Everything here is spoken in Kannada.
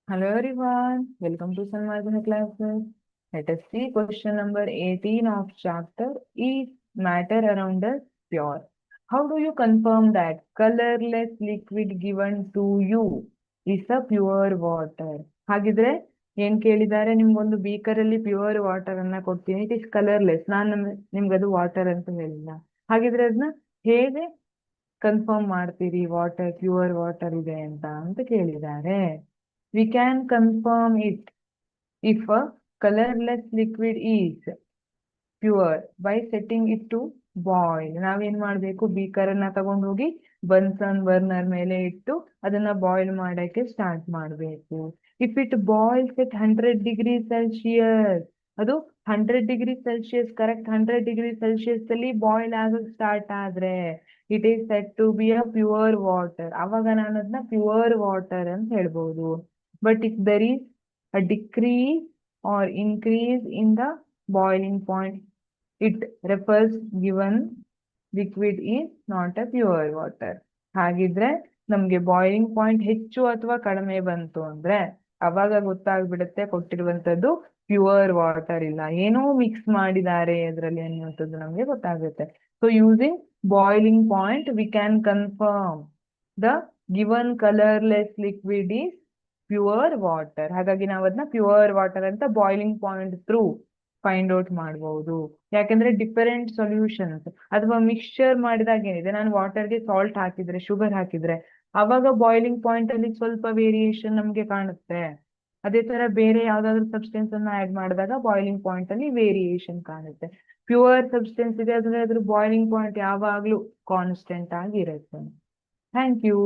Hello everyone, welcome to Sanmargana classes. Let us see question number 18 of chapter Is matter around us pure? How do you confirm that colorless liquid given to you is a pure water? ಹಾಗಿದ್ರೆ ಏನ್ ಕೇಳಿದ್ದಾರೆ, ನಿಮ್ಗೊಂದು ಬೀಕರ್ ಅಲ್ಲಿ ಪ್ಯೂರ್ ವಾಟರ್ ಅನ್ನ ಕೊಡ್ತೀನಿ, ಇಟ್ ಇಸ್ ಕಲರ್ಲೆಸ್. ನಾನು ನಿಮ್ಗದು ವಾಟರ್ ಅಂತ ಹೇಳಿಲ್ಲ. ಹಾಗಿದ್ರೆ ಅದನ್ನ ಹೇಗೆ ಕನ್ಫರ್ಮ್ ಮಾಡ್ತೀರಿ ವಾಟರ್ ಪ್ಯೂರ್ ವಾಟರ್ ಇದೆ ಅಂತ ಕೇಳಿದ್ದಾರೆ. We can confirm it if a colorless liquid is pure by setting it to boil. ನಾವೇನ್ ಮಾಡ್ಬೇಕು, ಬೀಕರ್ ಅನ್ನ ತಗೊಂಡು ಹೋಗಿ ಬನ್ಸನ್ ಬರ್ನರ್ ಮೇಲೆ ಇಟ್ಟು ಅದನ್ನ ಬಾಯ್ಲ್ ಮಾಡಕ್ಕೆ ಸ್ಟಾರ್ಟ್ ಮಾಡ್ಬೇಕು. If it boils at 100 degree Celsius, ಅದು 100 degree Celsius, correct 100 degree Celsius ಅಲ್ಲಿ ಬಾಯ್ಲ್ ಆಗಕ್ ಸ್ಟಾರ್ಟ್ ಆದ್ರೆ it is set to be a pure water. ಅವಾಗ ನಾನು ಅದನ್ನ ಪ್ಯೂರ್ ವಾಟರ್ ಅಂತ ಹೇಳ್ಬಹುದು. But if there is a decrease or increase in the boiling point, it refers given liquid is not a pure water. ಹಾಗಿದ್ರೆ ನಮ್ಗೆ ಬಾಯ್ಲಿಂಗ್ ಪಾಯಿಂಟ್ ಹೆಚ್ಚು ಅಥವಾ ಕಡಿಮೆ ಬಂತು ಅಂದ್ರೆ ಅವಾಗ ಗೊತ್ತಾಗ್ಬಿಡುತ್ತೆ ಕೊಟ್ಟಿರುವಂತದ್ದು ಪ್ಯೂರ್ ವಾಟರ್ ಇಲ್ಲ, ಏನೋ ಮಿಕ್ಸ್ ಮಾಡಿದ್ದಾರೆ ಅದರಲ್ಲಿ ಅನ್ನುವಂಥದ್ದು ನಮ್ಗೆ ಗೊತ್ತಾಗುತ್ತೆ. So using boiling point we can confirm the given colourless liquid is pure water. ಹಾಗಾಗಿ ನಾವು ಅದನ್ನ ಪ್ಯೂರ್ ವಾಟರ್ ಅಂತ boiling point through find out ಮಾಡಬಹುದು. ಯಾಕಂದ್ರೆ ಡಿಫರೆಂಟ್ ಸೊಲ್ಯೂಷನ್ಸ್ ಅಥವಾ ಮಿಕ್ಸ್ಚರ್ ಮಾಡಿದಾಗ ಏನಿದೆ, ನಾನು ವಾಟರ್ಗೆ ಸಾಲ್ಟ್ ಹಾಕಿದ್ರೆ, ಶುಗರ್ ಹಾಕಿದ್ರೆ ಅವಾಗ ಬಾಯ್ಲಿಂಗ್ ಪಾಯಿಂಟ್ ಅಲ್ಲಿ ಸ್ವಲ್ಪ ವೇರಿಯೇಷನ್ ನಮ್ಗೆ ಕಾಣುತ್ತೆ. ಅದೇ ತರ ಬೇರೆ ಯಾವ್ದಾದ್ರು ಸಬ್ಸ್ಟೆನ್ಸ್ ಅನ್ನ ಆಡ್ ಮಾಡಿದಾಗ ಬಾಯ್ಲಿಂಗ್ ಪಾಯಿಂಟ್ ಅಲ್ಲಿ ವೇರಿಯೇಷನ್ ಕಾಣುತ್ತೆ. ಪ್ಯೂರ್ ಸಬ್ಸ್ಟೆನ್ಸ್ ಇದೆ ಅಂದ್ರೆ ಅದ್ರ ಬಾಯ್ಲಿಂಗ್ ಪಾಯಿಂಟ್ ಯಾವಾಗ್ಲೂ ಕಾನ್ಸ್ಟೆಂಟ್ ಆಗಿರುತ್ತೆ. Thank you.